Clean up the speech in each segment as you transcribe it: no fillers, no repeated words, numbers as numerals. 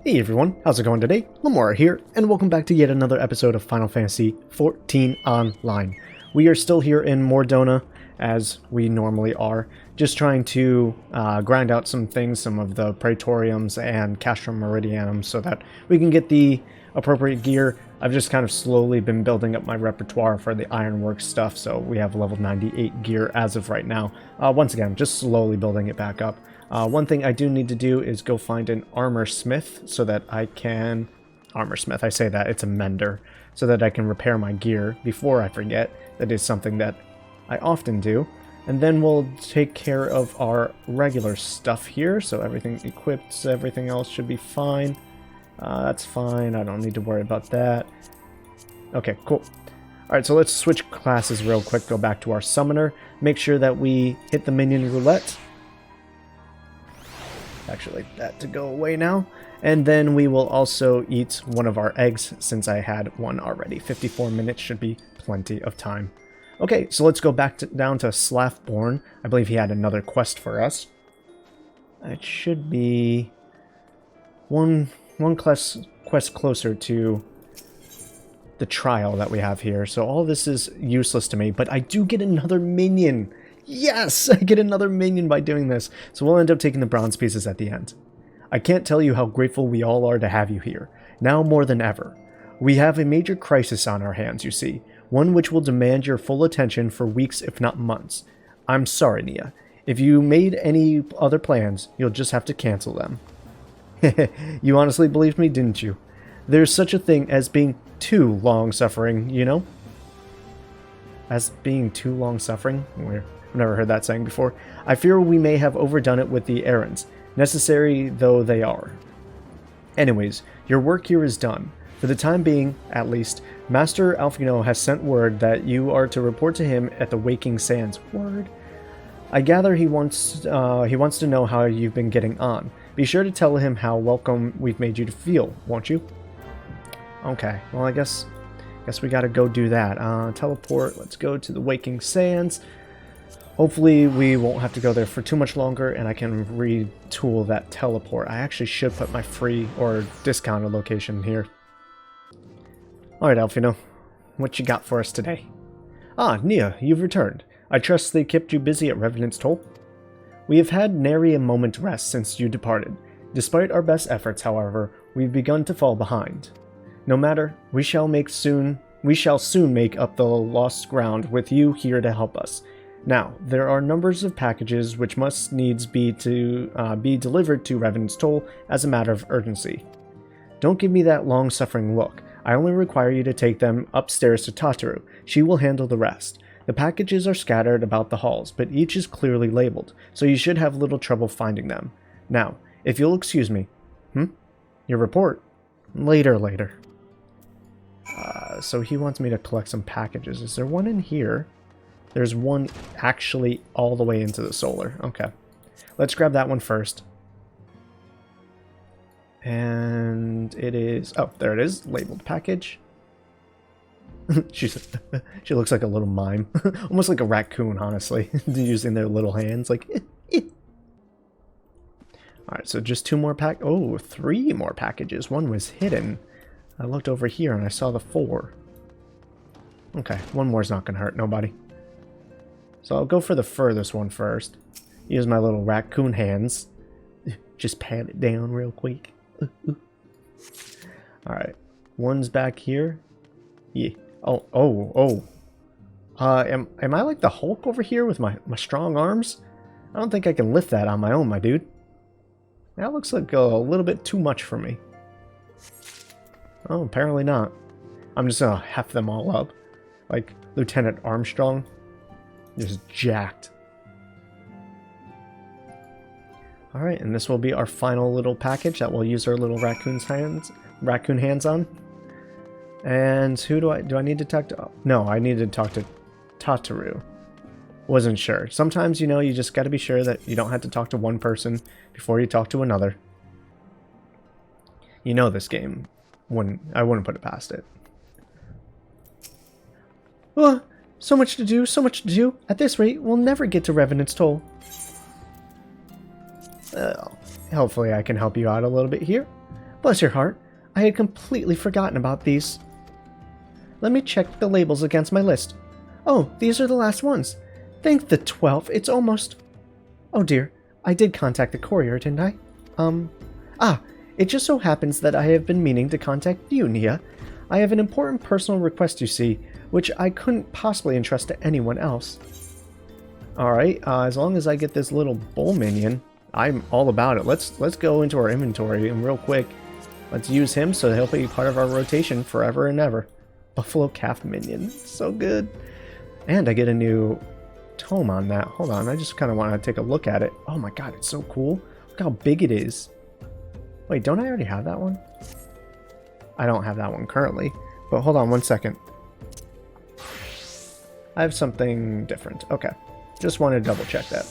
Hey everyone, how's it going today? Lamora here, and welcome back to yet another episode of Final Fantasy XIV Online. We are still here in Mordona, as we normally are, just trying to grind out some things, some of the Praetoriums and Castrum Meridianum, so that we can get the appropriate gear. I've just kind of slowly been building up my repertoire for the Ironworks stuff, so we have level 98 gear as of right now. Once again, just slowly building it back up. One thing I do need to do is go find an armor smith so that I can... Armor smith, I say that, it's a mender. So that I can repair my gear before I forget. That is something that I often do. And then we'll take care of our regular stuff here. So everything equipped, everything else should be fine. That's fine, I don't need to worry about that. Okay, cool. Alright, so let's switch classes real quick, go back to our summoner. Make sure that we hit the minion roulette. Actually, that to go away now. And then we will also eat one of our eggs, since I had one already. 54 minutes should be plenty of time. Okay, so let's go back down to Slathborn. I believe he had another quest for us. It should be one quest closer to the trial that we have here. So all this is useless to me, but I do get another minion. Yes, I get another minion by doing this, so we'll end up taking the bronze pieces at the end. I can't tell you how grateful we all are to have you here, now more than ever. We have a major crisis on our hands, you see, one which will demand your full attention for weeks if not months. I'm sorry, Nia. If you made any other plans, you'll just have to cancel them. You honestly believed me, didn't you? There's such a thing as being too long-suffering, you know? As being too long-suffering? I've never heard that saying before. I fear we may have overdone it with the errands, necessary though they are. Anyways, your work here is done. For the time being, at least, Master Alfino has sent word that you are to report to him at the Waking Sands. Word? I gather he wants to know how you've been getting on. Be sure to tell him how welcome we've made you to feel, won't you? Okay, well I guess we gotta go do that. Teleport, let's go to the Waking Sands. Hopefully we won't have to go there for too much longer and I can retool that teleport. I actually should put my free or discounted location here. Alright Alfino, what you got for us today? Ah, Nia, you've returned. I trust they kept you busy at Revenant's Toll? We have had nary a moment rest since you departed. Despite our best efforts, however, we've begun to fall behind. No matter, we shall soon make up the lost ground with you here to help us. Now, there are numbers of packages which must needs be delivered to Revenant's Toll as a matter of urgency. Don't give me that long-suffering look. I only require you to take them upstairs to Tataru. She will handle the rest. The packages are scattered about the halls, but each is clearly labeled, so you should have little trouble finding them. Now, if you'll excuse me. Your report? Later. So he wants me to collect some packages. Is there one in here? There's one actually all the way into the solar. Okay. Let's grab that one first. And it is... Oh, there it is. Labeled package. She looks like a little mime. Almost like a raccoon, honestly. Using their little hands. Like... Alright, so just two more Oh, three more packages. One was hidden. I looked over here and I saw the 4. Okay, one more's not going to hurt nobody. So I'll go for the furthest one first. Use my little raccoon hands. Just pat it down real quick. Alright. One's back here. Yeah. Oh. Am I like the Hulk over here with my strong arms? I don't think I can lift that on my own, my dude. That looks like a little bit too much for me. Oh, apparently not. I'm just gonna heft them all up. Like Lieutenant Armstrong. Just jacked. Alright, and this will be our final little package that we'll use our little raccoon hands on. And who do I need to talk to? Oh, no, I need to talk to Tataru. Wasn't sure. Sometimes, you know, you just gotta be sure that you don't have to talk to one person before you talk to another. You know this game. I wouldn't put it past it. Oh, so much to do. At this rate, we'll never get to Revenant's Toll. Hopefully I can help you out a little bit here. Bless your heart. I had completely forgotten about these. Let me check the labels against my list. Oh, these are the last ones. Thank the 12. It's almost... Oh dear, I did contact the courier, didn't I? It just so happens that I have been meaning to contact you, Nia. I have an important personal request, you see, which I couldn't possibly entrust to anyone else. Alright, as long as I get this little bull minion, I'm all about it. Let's go into our inventory and real quick. Let's use him so he'll be part of our rotation forever and ever. Buffalo calf minion. So good. And I get a new tome on that. Hold on, I just kind of want to take a look at it. Oh my god, it's so cool. Look how big it is. Wait, don't I already have that one? I don't have that one currently. But hold on one second. I have something different. Okay. Just wanted to double check that.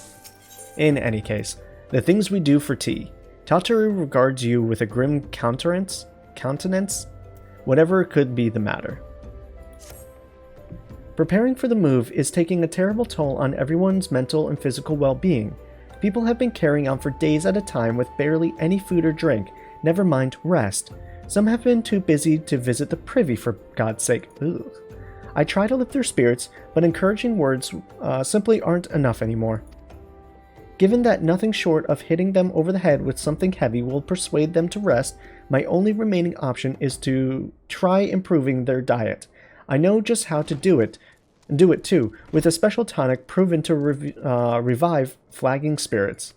In any case, the things we do for tea. Tataru regards you with a grim countenance, whatever could be the matter. Preparing for the move is taking a terrible toll on everyone's mental and physical well-being. People have been carrying on for days at a time with barely any food or drink, never mind rest. Some have been too busy to visit the privy, for God's sake. Ugh. I try to lift their spirits, but encouraging words simply aren't enough anymore. Given that nothing short of hitting them over the head with something heavy will persuade them to rest, my only remaining option is to try improving their diet. I know just how to do it too, with a special tonic proven to revive flagging spirits.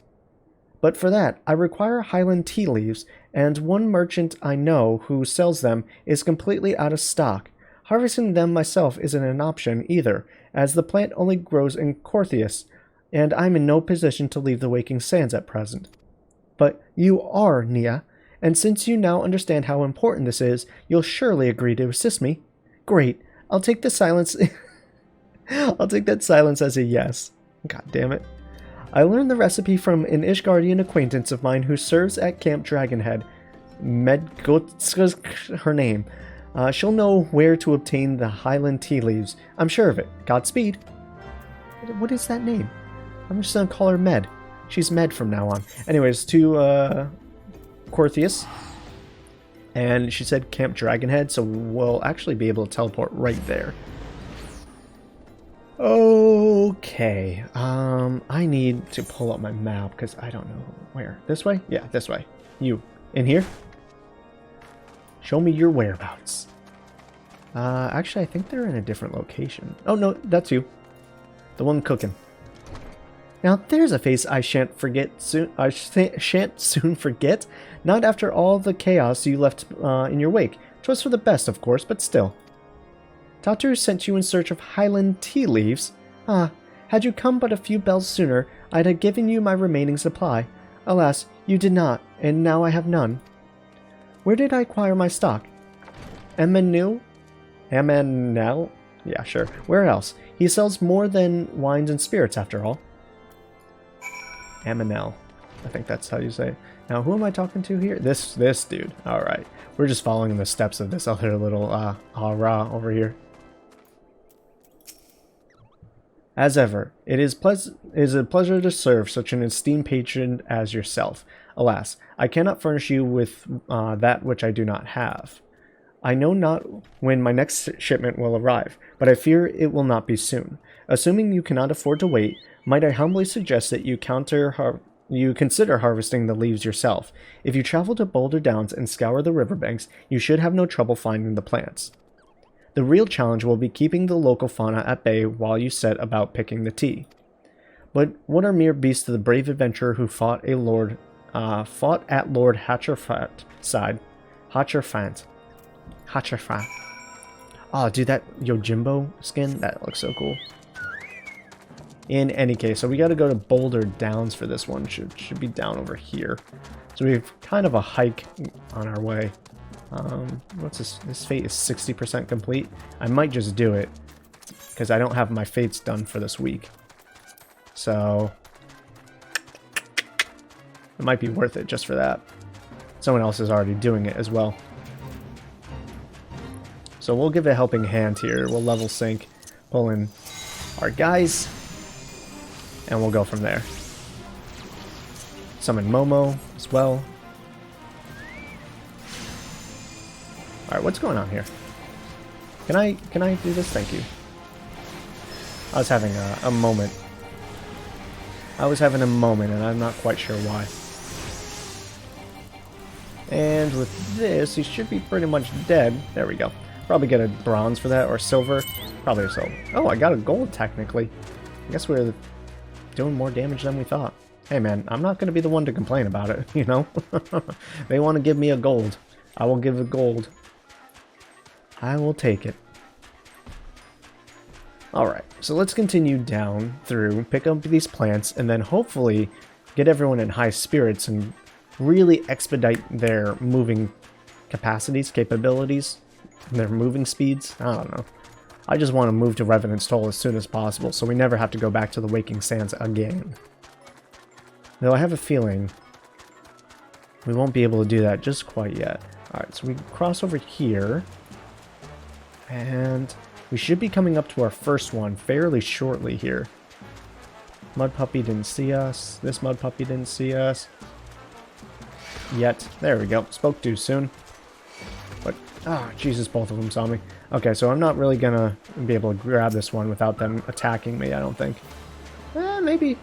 But for that, I require Highland tea leaves, and one merchant I know who sells them is completely out of stock. Harvesting them myself isn't an option either, as the plant only grows in Corthius, and I'm in no position to leave the Waking Sands at present. But you are, Nia, and since you now understand how important this is, you'll surely agree to assist me. Great, I'll take the silence... I'll take that silence as a yes. God damn it. I learned the recipe from an Ishgardian acquaintance of mine who serves at Camp Dragonhead. Medgotska's her name. She'll know where to obtain the Highland tea leaves. I'm sure of it. Godspeed. What is that name? I'm just gonna call her Med. She's Med from now on. Anyways, to Corthius. And she said Camp Dragonhead, so we'll actually be able to teleport right there. Okay, I need to pull up my map because I don't know where. This way? Yeah, this way. You, in here? Show me your whereabouts. Actually, I think they're in a different location. Oh, no, that's you. The one cooking. Now, there's a face I shan't forget soon. I shan't soon forget. Not after all the chaos you left in your wake. 'Twas for the best, of course, but still. Tataru sent you in search of Highland tea leaves. Ah, had you come but a few bells sooner, I'd have given you my remaining supply. Alas, you did not, and now I have none. Where did I acquire my stock? Emmanuel? Yeah, sure. Where else? He sells more than wines and spirits, after all. Amanel. I think that's how you say it. Now, who am I talking to here? This dude. Alright. We're just following in the steps of this other little, Ra over here. As ever, it is a pleasure to serve such an esteemed patron as yourself. Alas, I cannot furnish you with that which I do not have. I know not when my next shipment will arrive, but I fear it will not be soon. Assuming you cannot afford to wait, might I humbly suggest that you consider harvesting the leaves yourself. If you travel to Boulder Downs and scour the riverbanks, you should have no trouble finding the plants. The real challenge will be keeping the local fauna at bay while you set about picking the tea. But what are mere beasts to the brave adventurer who fought at Lord Hatcherfat's side? Hatcherfant. Oh, dude, that Yojimbo skin, that looks so cool. In any case, so we got to go to Boulder Downs for this one. Should be down over here. So we have kind of a hike on our way. What's this? This fate is 60% complete. I might just do it because I don't have my fates done for this week. So it might be worth it just for that. Someone else is already doing it as well. So we'll give it a helping hand here. We'll level sync, pull in our guys, and we'll go from there. Summon Momo as well. Alright, what's going on here? Can I do this? Thank you. I was having a moment. I was having a moment, and I'm not quite sure why. And with this, he should be pretty much dead. There we go. Probably get a bronze for that, or silver. Probably a silver. Oh, I got a gold, technically. I guess we're doing more damage than we thought. Hey, man, I'm not going to be the one to complain about it, you know? They want to give me a gold. I will give a gold. I will take it. Alright, so let's continue down through, pick up these plants, and then hopefully get everyone in high spirits and really expedite their moving capacities, capabilities, their moving speeds. I don't know. I just want to move to Revenant's Toll as soon as possible so we never have to go back to the Waking Sands again. Though I have a feeling we won't be able to do that just quite yet. Alright, so we cross over here, and we should be coming up to our first one fairly shortly here. Mud Puppy didn't see us. This Mud Puppy didn't see us. Yet. There we go. Spoke too soon. But, Jesus, both of them saw me. Okay, so I'm not really gonna be able to grab this one without them attacking me, I don't think. Maybe.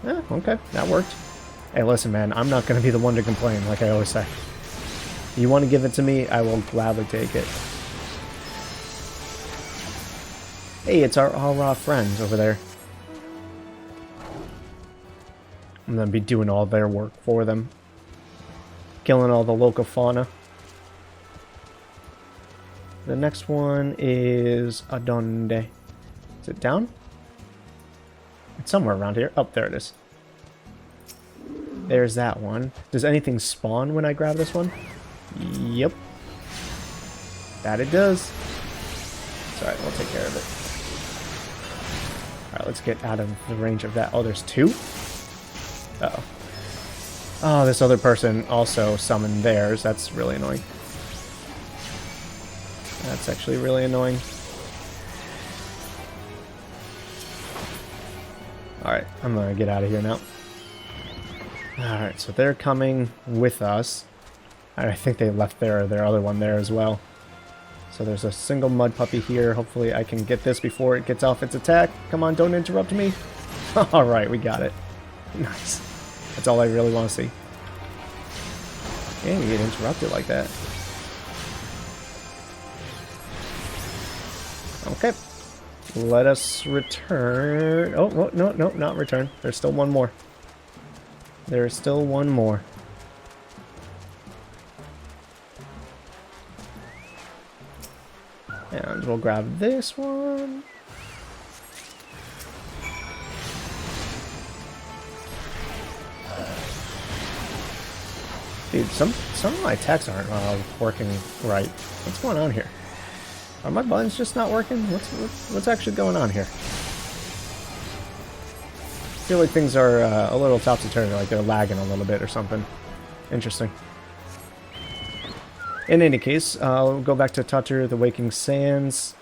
Okay, that worked. Hey, listen, man, I'm not gonna be the one to complain, like I always say. You want to give it to me, I will gladly take it. Hey, it's our all-raw friends over there. I'm gonna be doing all their work for them. Killing all the local fauna. The next one is Adonde. Is it down? It's somewhere around here. Oh, there it is. There's that one. Does anything spawn when I grab this one? Yep. That it does. It's alright, we'll take care of it. Alright, let's get out of the range of that. Oh, there's two? Uh-oh. Oh, this other person also summoned theirs. That's really annoying. That's actually really annoying. Alright, I'm gonna get out of here now. Alright, so they're coming with us. I think they left their other one there as well. So there's a single Mud Puppy here. Hopefully I can get this before it gets off its attack. Come on, don't interrupt me. Alright, we got it. Nice. That's all I really want to see. And you get interrupted like that. Okay. Let us return. Oh, no, not return. There's still one more. There is still one more. And we'll grab this one. Dude, some of my attacks aren't working right. What's going on here? Are my buttons just not working? What's actually going on here? I feel like things are a little topsy-turvy, like they're lagging a little bit or something. Interesting. In any case, I'll go back to Tatur, the Waking Sands.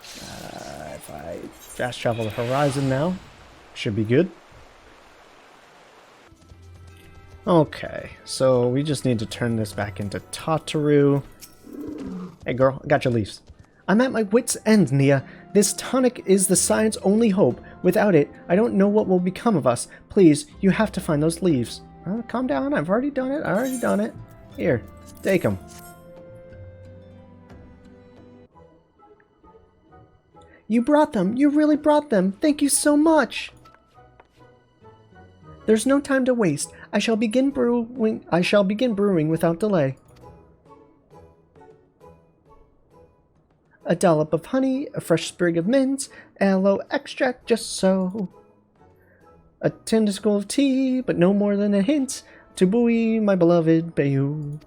If I fast travel the horizon now, should be good. Okay, so we just need to turn this back into Tataru. Hey girl, I got your leaves. I'm at my wit's end, Nia. This tonic is the Science' only hope. Without it, I don't know what will become of us. Please, you have to find those leaves. Calm down, I've already done it. Here, take them. You brought them. You really brought them. Thank you so much. There's no time to waste. I shall begin brewing without delay. A dollop of honey, a fresh sprig of mint, aloe extract just so. A teaspoon of tea, but no more than a hint, to buoy my beloved Bayou.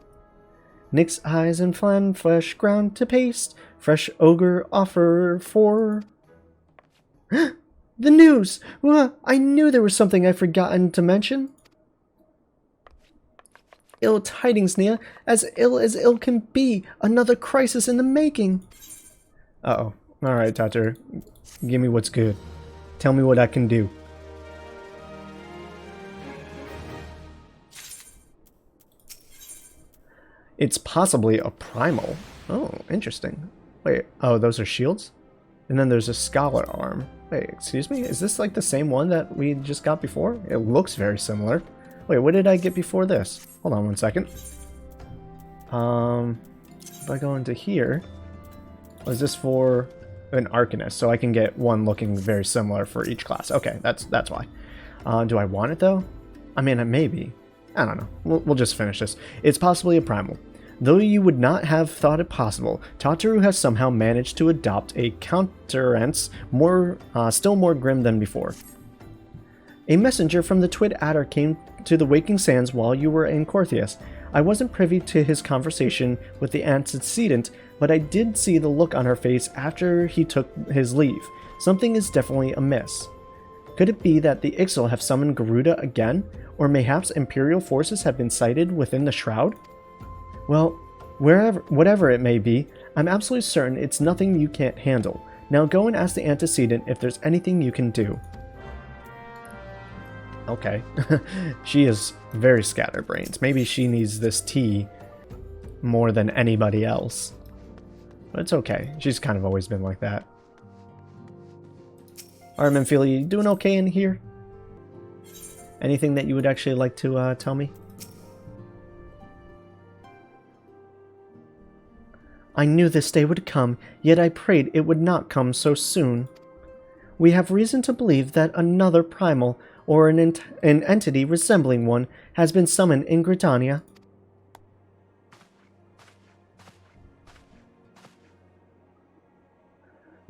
Nix eyes and flan flesh ground to paste, fresh ogre offer for... The news! I knew there was something I'd forgotten to mention. Ill tidings, Nia. As ill can be. Another crisis in the making. Uh-oh. Alright, Tatur. Give me what's good. Tell me what I can do. It's possibly a primal. Oh, interesting. Wait, oh, those are shields? And then there's a scholar arm. Wait, excuse me? Is this like the same one that we just got before? It looks very similar. Wait, what did I get before this? Hold on one second. If I go into here, was this for an arcanist? So I can get one looking very similar for each class. Okay, that's why. Do I want it though? I mean, maybe. I don't know. We'll just finish this. It's possibly a primal. Though you would not have thought it possible, Tataru has somehow managed to adopt a countenance still more grim than before. A messenger from the Twid Adder came to the Waking Sands while you were in Corthius. I wasn't privy to his conversation with the antecedent, but I did see the look on her face after he took his leave. Something is definitely amiss. Could it be that the Ixal have summoned Garuda again, or mayhaps Imperial forces have been sighted within the Shroud? Well, whatever it may be, I'm absolutely certain it's nothing you can't handle. Now go and ask the antecedent if there's anything you can do. Okay. She is very scatterbrained. Maybe she needs this tea more than anybody else. But it's okay. She's kind of always been like that. Alright, Menphili, you doing okay in here? Anything that you would actually like to tell me? I knew this day would come, yet I prayed it would not come so soon. We have reason to believe that another primal, or an entity resembling one, has been summoned in Gridania.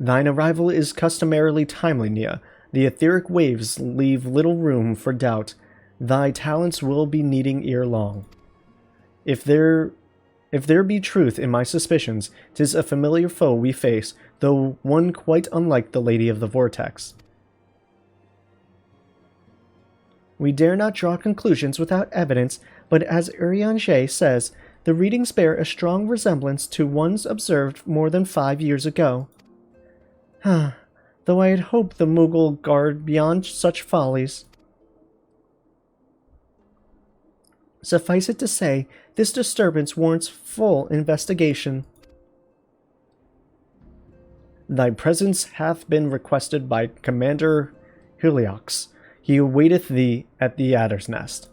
Thine arrival is customarily timely, Nia. The etheric waves leave little room for doubt. Thy talents will be needing ere long. If there be truth in my suspicions, 'tis a familiar foe we face, though one quite unlike the Lady of the Vortex. We dare not draw conclusions without evidence, but as Eorzea says, the readings bear a strong resemblance to ones observed more than 5 years ago. Though I had hoped the Moogle guard beyond such follies. Suffice it to say, this disturbance warrants full investigation. Thy presence hath been requested by Commander Heliox. He awaiteth thee at the Adder's Nest.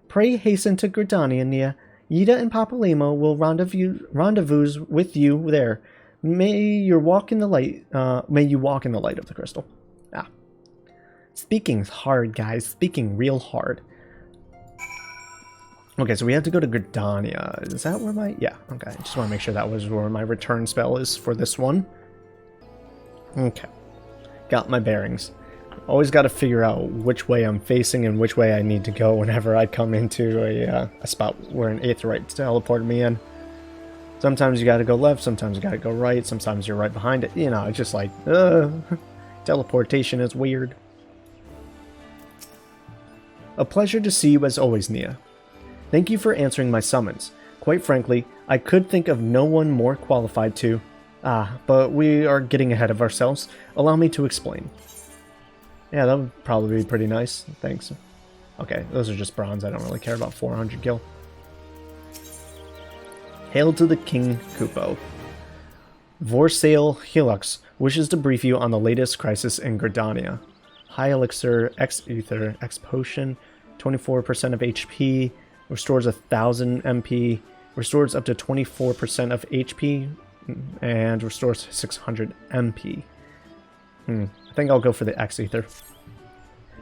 Pray hasten to Gridania, Nia. Yida and Papalimo will rendezvous with you there. May you walk in the light of the crystal. Speaking hard, guys. Speaking real hard. Okay, so we have to go to Gridania. Is that where my... Yeah, okay. I just want to make sure that was where my return spell is for this one. Okay. Got my bearings. Always got to figure out which way I'm facing and which way I need to go whenever I come into a spot where an aetheryte teleported me in. Sometimes you got to go left, sometimes you got to go right, sometimes you're right behind it. You know, it's just like, teleportation is weird. A pleasure to see you as always, Nia. Thank you for answering my summons. Quite frankly, I could think of no one more qualified to... but we are getting ahead of ourselves. Allow me to explain. Yeah, that would probably be pretty nice. Thanks. Okay, those are just bronze. I don't really care about 400 gil. Hail to the King Kupo. Vorsail Helix wishes to brief you on the latest crisis in Gridania. High Elixir, X Ether, X Potion, 24% of HP, restores 1000 MP, restores up to 24% of HP, and restores 600 MP. I think I'll go for the X Ether.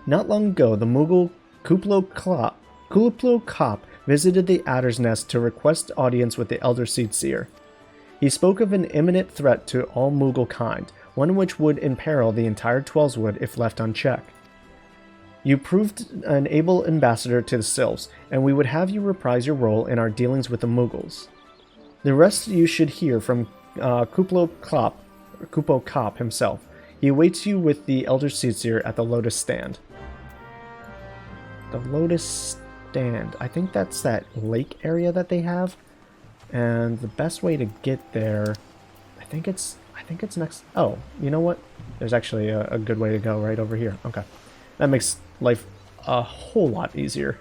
Not long ago, the Moogle Kupo Cop visited the Adder's Nest to request audience with the Elder Seedseer. He spoke of an imminent threat to all Moogle kind, one which would imperil the entire Twellswood if left unchecked. You proved an able ambassador to the Sylphs, and we would have you reprise your role in our dealings with the Moogles. The rest you should hear from Kupo Cop himself. He awaits you with the Elder Seedseer at the Lotus Stand. The Lotus Stand. I think that's that lake area that they have. And the best way to get there, I think it's next. Oh, you know what? There's actually a good way to go right over here. Okay. That makes life a whole lot easier.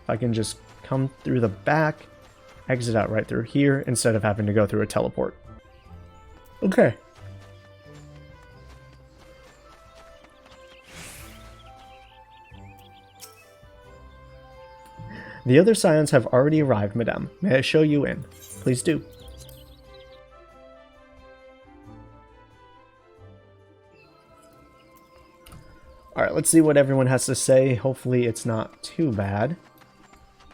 If I can just come through the back exit out right through here instead of having to go through a teleport. Okay. The other Scions have already arrived, madame. May I show you in? Please do. Alright, let's see what everyone has to say. Hopefully it's not too bad.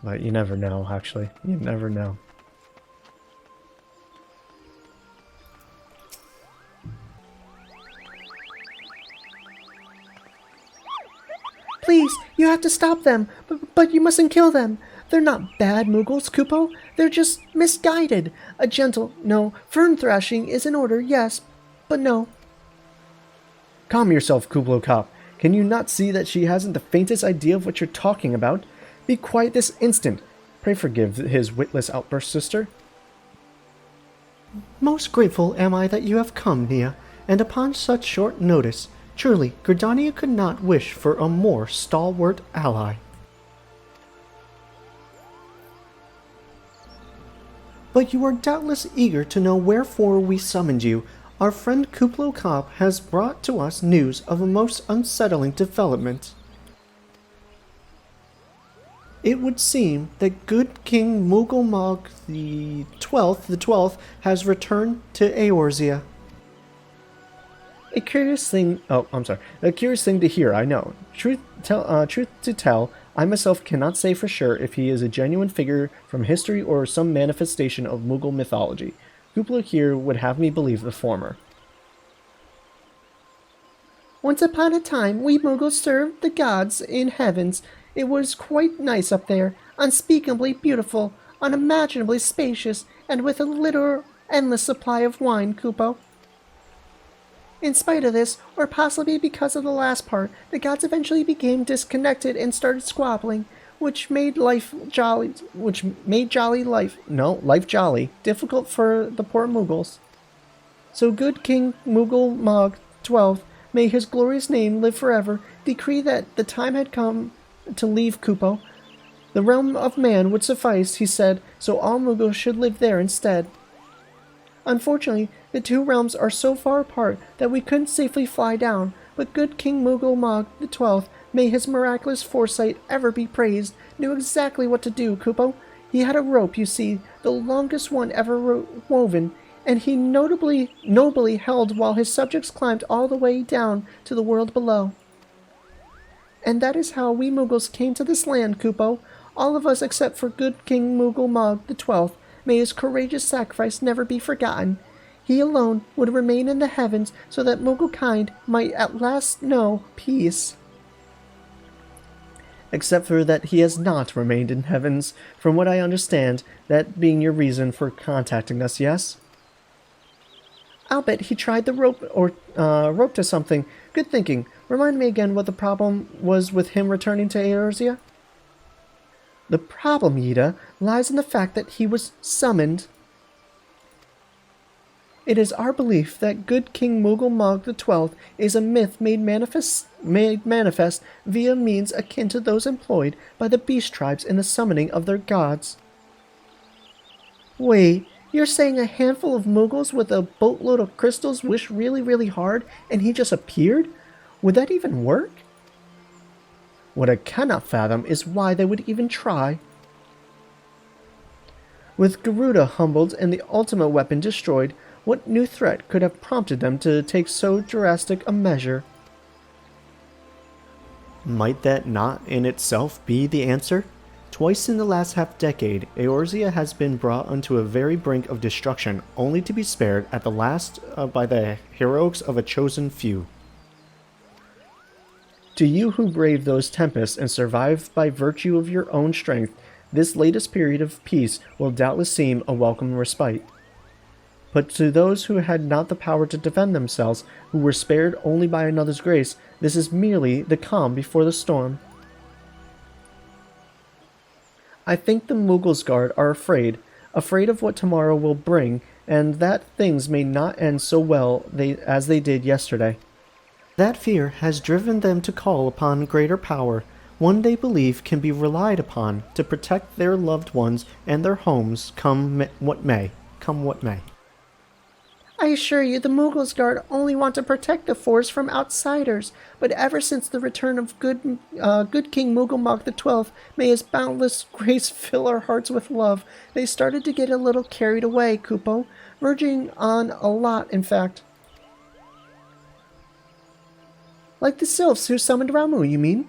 But you never know, actually. You never know. Please, you have to stop them, but you mustn't kill them. They're not bad Muggles, Kupo. They're just misguided. A gentle, no, fern thrashing is in order, yes, but no. Calm yourself, Kublo Cop. Can you not see that she hasn't the faintest idea of what you're talking about? Be quiet this instant. Pray forgive his witless outburst, sister. Most grateful am I that you have come, Nia, and upon such short notice. Truly, Gridania could not wish for a more stalwart ally. But you are doubtless eager to know wherefore we summoned you. Our friend Kublo Cop has brought to us news of a most unsettling development. It would seem that good King Mughal the 12th has returned to Eorzea. A curious thing to hear, I know. Truth to tell, I myself cannot say for sure if he is a genuine figure from history or some manifestation of Mughal mythology. Kupla here would have me believe the former. Once upon a time, we Mughals served the gods in heavens. It was quite nice up there, unspeakably beautiful, unimaginably spacious, and with a literal endless supply of wine, Kupo. In spite of this, or possibly because of the last part, the gods eventually became disconnected and started squabbling, which made life jolly difficult for the poor Mughals. So good King Mughal Mog XII, may his glorious name live forever, decreed that the time had come to leave Kupo. The realm of man would suffice, he said, so all Mughals should live there instead. Unfortunately, the two realms are so far apart that we couldn't safely fly down, but good King Mughal Mog XII, may his miraculous foresight ever be praised, knew exactly what to do, Kupo. He had a rope, you see, the longest one ever woven, and he nobly held while his subjects climbed all the way down to the world below. And that is how we Mughals came to this land, Kupo, all of us except for good King Mughal Mog XII. May his courageous sacrifice never be forgotten. He alone would remain in the heavens so that Mughal kind might at last know peace. Except for that he has not remained in heavens, from what I understand, that being your reason for contacting us, yes? I'll bet he tried the rope to something. Good thinking. Remind me again what the problem was with him returning to Eorzea? The problem, Yida, lies in the fact that he was summoned. It is our belief that good King Mughal Mog XII is a myth made manifest via means akin to those employed by the beast tribes in the summoning of their gods. Wait, you're saying a handful of Mughals with a boatload of crystals wished really, really hard and he just appeared? Would that even work? What I cannot fathom is why they would even try. With Garuda humbled and the ultimate weapon destroyed, what new threat could have prompted them to take so drastic a measure? Might that not in itself be the answer? Twice in the last half-decade, Eorzea has been brought onto a very brink of destruction, only to be spared at the last by the heroics of a chosen few. To you who braved those tempests and survived by virtue of your own strength, this latest period of peace will doubtless seem a welcome respite. But to those who had not the power to defend themselves, who were spared only by another's grace, this is merely the calm before the storm. I think the Mughals' guard are afraid of what tomorrow will bring, and that things may not end so well as they did yesterday. That fear has driven them to call upon greater power. one they believe can be relied upon to protect their loved ones and their homes come what may. Come what may. I assure you, the Mughals Guard only want to protect the forest from outsiders, but ever since the return of good King Mughal the 12th, may his boundless grace fill our hearts with love, they started to get a little carried away, Kupo, verging on a lot, in fact. Like the sylphs who summoned Ramu, you mean?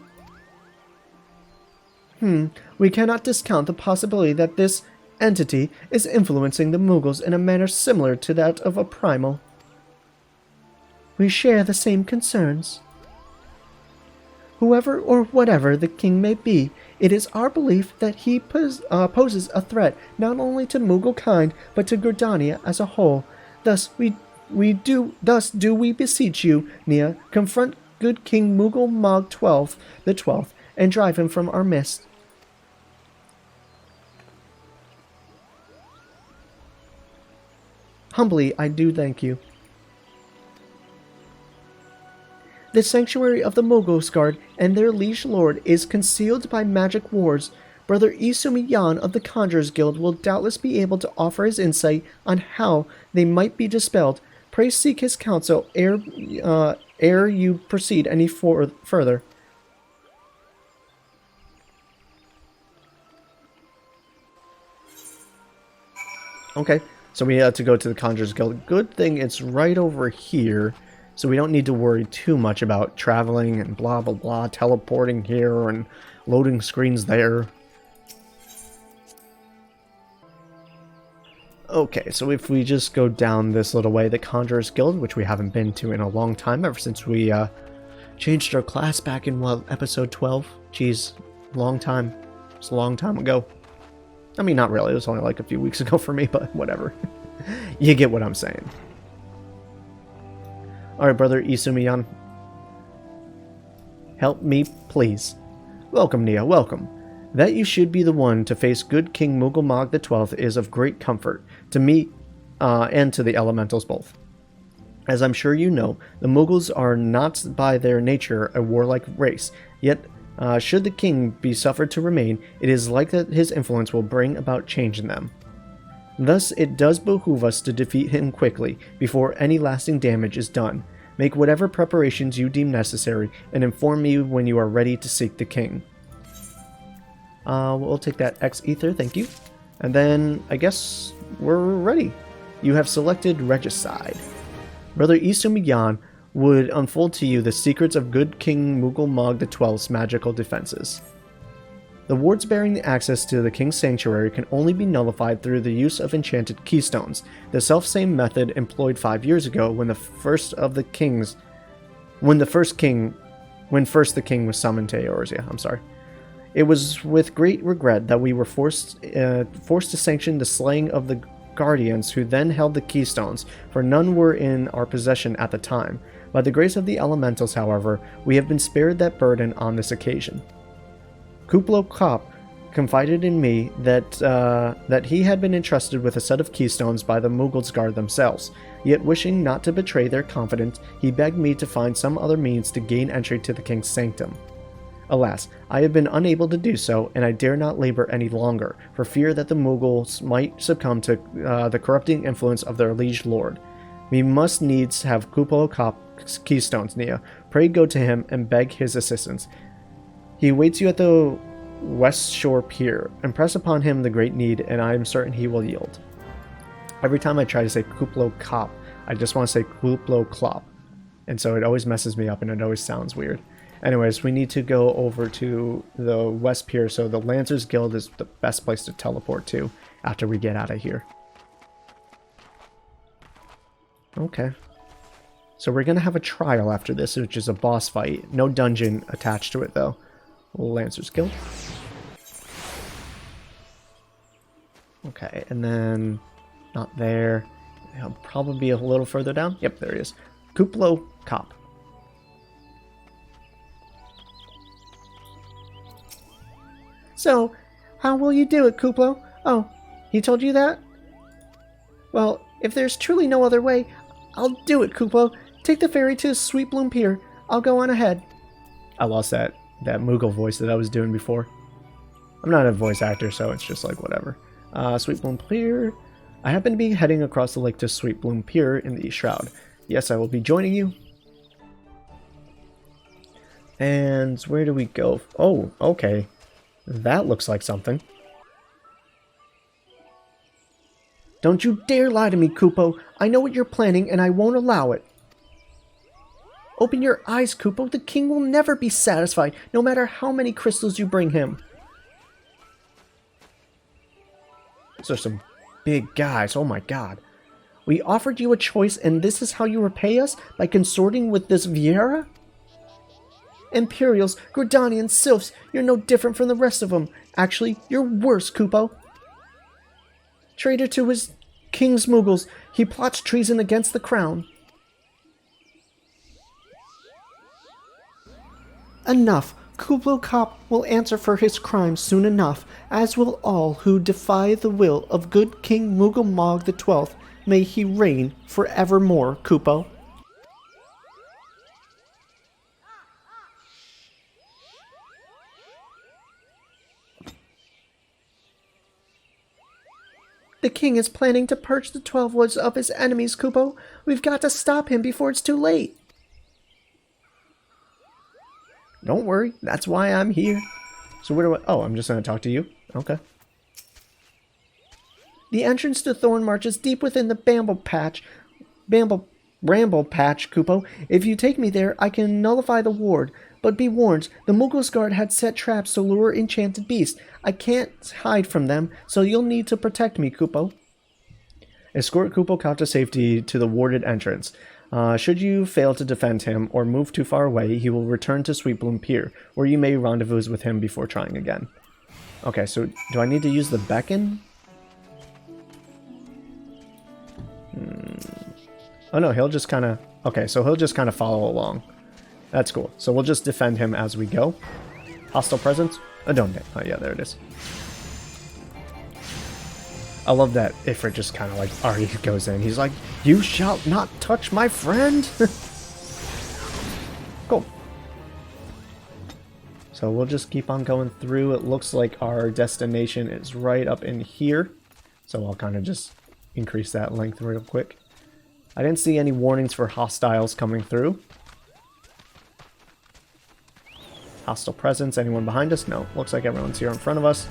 We cannot discount the possibility that this entity is influencing the Mughals in a manner similar to that of a primal. We share the same concerns. Whoever or whatever the king may be, it is our belief that he poses a threat not only to Mughal kind, but to Gridania as a whole. Thus do we beseech you, Nia, confront good King Mughal Mog the 12th, and drive him from our midst. Humbly, I do thank you. The sanctuary of the Mughals Guard and their liege lord is concealed by magic wards. Brother Isumiyan of the Conjurers Guild will doubtless be able to offer his insight on how they might be dispelled. Pray seek his counsel ere you proceed any further. Okay. So we had to go to the Conjurers Guild. Good thing it's right over here, so we don't need to worry too much about traveling and blah blah blah, teleporting here and loading screens there. Okay, so if we just go down this little way, the Conjurers Guild, which we haven't been to in a long time, ever since we changed our class back in, what, episode 12? Jeez, long time. It's a long time ago. I mean, not really. It was only like a few weeks ago for me, but whatever. You get what I'm saying. Alright, Brother Isumiyan. Help me, please. Welcome, Nia, welcome. That you should be the one to face good King Mughal the 12th is of great comfort to me and to the elementals both. As I'm sure you know, the Mughals are not by their nature a warlike race, yet should the king be suffered to remain, it is likely that his influence will bring about change in them. Thus, it does behoove us to defeat him quickly, before any lasting damage is done. Make whatever preparations you deem necessary, and inform me when you are ready to seek the king. We'll take that X-Ether, thank you. And then, I guess, we're ready. You have selected Regicide. Brother Isumiyan would unfold to you the secrets of good King Mughal the 12th's magical defenses. The wards bearing the access to the king's sanctuary can only be nullified through the use of enchanted keystones, the self-same method employed 5 years ago when first the king was summoned to Eorzea. I'm sorry. It was with great regret that we were forced to sanction the slaying of the guardians who then held the keystones, for none were in our possession at the time. By the grace of the elementals, however, we have been spared that burden on this occasion. Kupo Kop confided in me that he had been entrusted with a set of keystones by the Mughals Guard themselves, yet wishing not to betray their confidence, he begged me to find some other means to gain entry to the king's sanctum. Alas, I have been unable to do so, and I dare not labor any longer, for fear that the Mughals might succumb to the corrupting influence of their liege lord. We must needs have Kupo Kop's keystones, Nia. Pray go to him and beg his assistance. He awaits you at the West Shore Pier. Impress upon him the great need, and I am certain he will yield. Every time I try to say Kupo Kop, I just want to say Kupo Klop. And so it always messes me up, and it always sounds weird. Anyways, we need to go over to the West Pier, so the Lancers Guild is the best place to teleport to after we get out of here. Okay. So we're going to have a trial after this, which is a boss fight. No dungeon attached to it, though. Lancers Guild. Okay, and then... not there. He'll probably be a little further down. Yep, there he is. Kupo Kop. So, how will you do it, Kupo? Oh, he told you that? Well, if there's truly no other way, I'll do it, Kupo. Take the ferry to Sweet Bloom Pier. I'll go on ahead. I lost that that Moogle voice that I was doing before. I'm not a voice actor, so it's just like whatever. Sweet Bloom Pier. I happen to be heading across the lake to Sweet Bloom Pier in the Shroud. Yes, I will be joining you. And where do we go? Oh, okay. That looks like something. Don't you dare lie to me, Kupo. I know what you're planning, and I won't allow it. Open your eyes, Kupo. The king will never be satisfied, no matter how many crystals you bring him. Those are some big guys. Oh my god. We offered you a choice, and this is how you repay us? By consorting with this Viera? Imperials, Gridanians, Sylphs, you're no different from the rest of them. Actually, you're worse, Kupo. Traitor to his king's Moogles, he plots treason against the crown. Enough. Kupo Kop will answer for his crimes soon enough, as will all who defy the will of good King Moogle Mog the 12th. May he reign forevermore, Kupo. The king is planning to purge the 12 Woods of his enemies, Kupo. We've got to stop him before it's too late. Don't worry, that's why I'm here. So where do I... Oh, I'm just going to talk to you? Okay. The entrance to Thornmarch is deep within the Bramble Patch, Kupo. If you take me there, I can nullify the ward. But be warned, the Moogles Guard had set traps to lure enchanted beasts. I can't hide from them, so you'll need to protect me, Kupo. Escort Kupo Kop to safety to the warded entrance. Should you fail to defend him or move too far away, he will return to Sweet Bloom Pier, where you may rendezvous with him before trying again. Okay, so do I need to use the beacon? Oh no, he'll just kind of... Okay, so he'll just kind of follow along. That's cool. So we'll just defend him as we go. Hostile presence? Oh, don't. Oh yeah, there it is. I love that Ifrit just kind of like already goes in. He's like, "You shall not touch my friend." Cool. So we'll just keep on going through. It looks like our destination is right up in here. So I'll kind of just increase that length real quick. I didn't see any warnings for hostiles coming through. Hostile presence. Anyone behind us? No. Looks like everyone's here in front of us.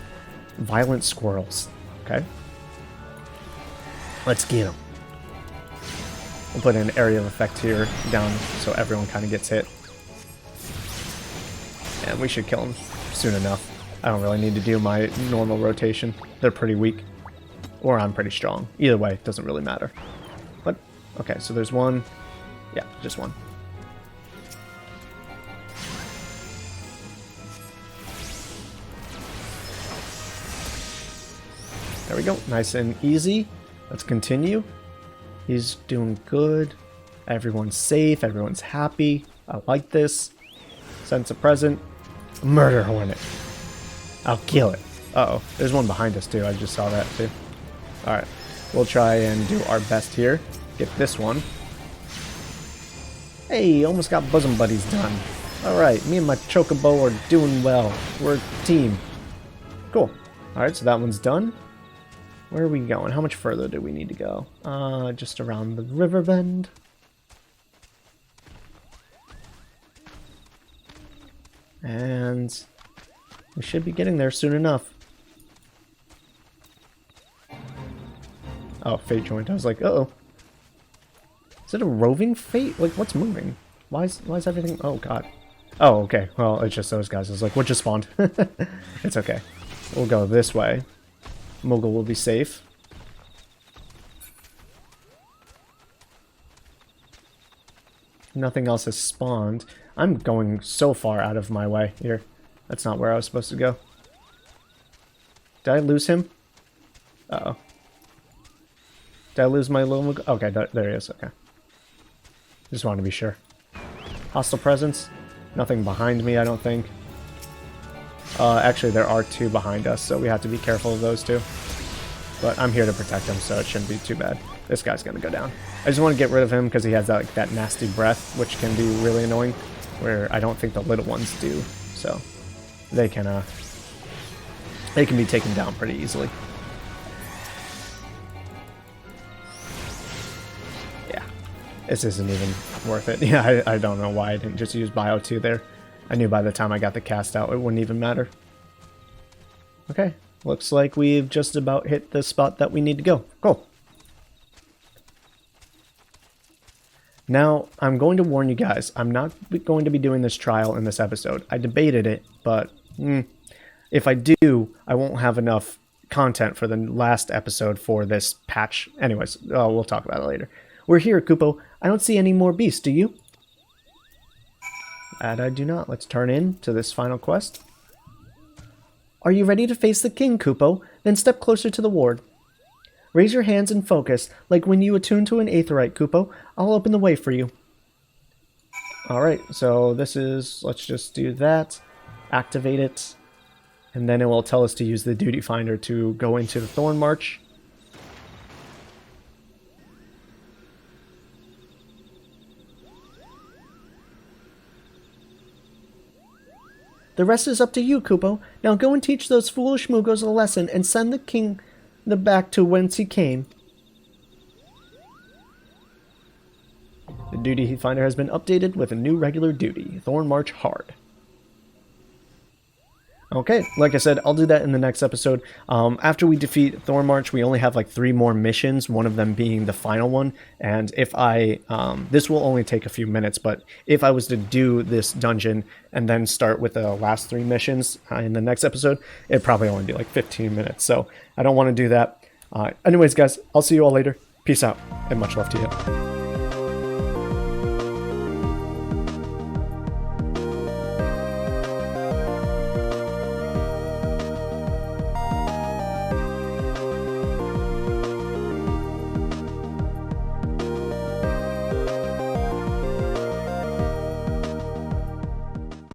Violent squirrels. Okay. Let's get them. We'll put an area of effect here down so everyone kind of gets hit. And we should kill them soon enough. I don't really need to do my normal rotation. They're pretty weak. Or I'm pretty strong. Either way, it doesn't really matter. But, okay, so there's one. Yeah, just one. There we go. Nice and easy. Let's continue. He's doing good. Everyone's safe. Everyone's happy. I like this. Sense of present. Murder Hornet. I'll kill it. Uh-oh. There's one behind us, too. I just saw that, too. Alright. We'll try and do our best here. Get this one. Hey, almost got bosom buddies done. Alright. Me and my chocobo are doing well. We're a team. Cool. Alright, so that one's done. Where are we going? How much further do we need to go? Just around the river bend. And we should be getting there soon enough. Oh, fate joint. I was like, uh-oh. Is it a roving fate? Like, what's moving? Why is everything... Oh, God. Oh, okay. Well, it's just those guys. I was like, what just spawned? It's okay. We'll go this way. Moogle will be safe. Nothing else has spawned. I'm going so far out of my way here. That's not where I was supposed to go. Did I lose him? Uh-oh. Did I lose my little Moogle? Okay, there he is. Okay. Just wanted to be sure. Hostile presence. Nothing behind me, I don't think. Actually, there are two behind us, so we have to be careful of those two. But I'm here to protect him, so it shouldn't be too bad. This guy's gonna go down. I just want to get rid of him because he has that nasty breath, which can be really annoying, where I don't think the little ones do. so they can be taken down pretty easily. Yeah, this isn't even worth it. Yeah, I don't know why I didn't just use Bio 2 there. I knew by the time I got the cast out it wouldn't even matter. Okay, looks like we've just about hit the spot that we need to go. Cool. Now, I'm going to warn you guys, I'm not going to be doing this trial in this episode. I debated it, but if I do, I won't have enough content for the last episode for this patch. Anyways, we'll talk about it later. We're here, Kupo. I don't see any more beasts, do you? And I do not. Let's turn in to this final quest. Are you ready to face the king, Kupo? Then step closer to the ward. Raise your hands and focus, like when you attune to an aetherite, Kupo. I'll open the way for you. Alright, so this is... let's just do that. Activate it. And then it will tell us to use the duty finder to go into the Thorn March. The rest is up to you, Kupo. Now go and teach those foolish Moogles a lesson and send the king back to whence he came. The duty finder has been updated with a new regular duty, Thorn March Hard. Okay, like I said, I'll do that in the next episode. After we defeat Thorn March, we only have like 3 more missions, one of them being the final one. And if I, this will only take a few minutes, but if I was to do this dungeon and then start with the last 3 missions in the next episode, it'd probably only be like 15 minutes. So I don't want to do that. Anyways, guys, I'll see you all later. Peace out, and much love to you.